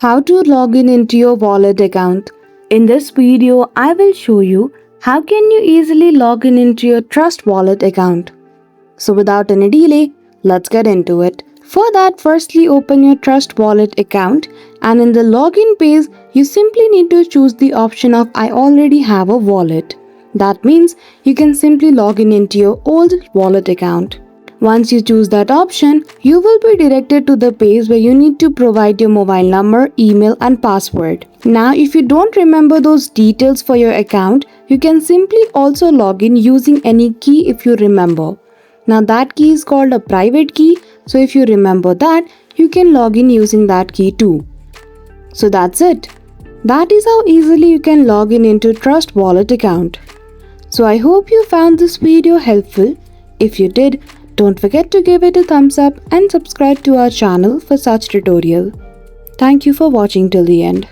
How to log in into your wallet account. In this video, I will show you how can you easily log in into your Trust Wallet account. So without any delay, let's get into it. For that, firstly open your Trust Wallet account and in the login page, you simply need to choose the option of I already have a wallet. That means you can simply log in into your old wallet account. Once you choose that option, you will be directed to the page where you need to provide your mobile number, email and password. Now if you don't remember those details for your account, you can simply also log in using any key if you remember. Now that key is called a private key, so if you remember that, you can log in using that key too. So that's it. That is how easily you can log in into Trust Wallet account. So I hope you found this video helpful. If you did, don't forget to give it a thumbs up and subscribe to our channel for such tutorial. Thank you for watching till the end.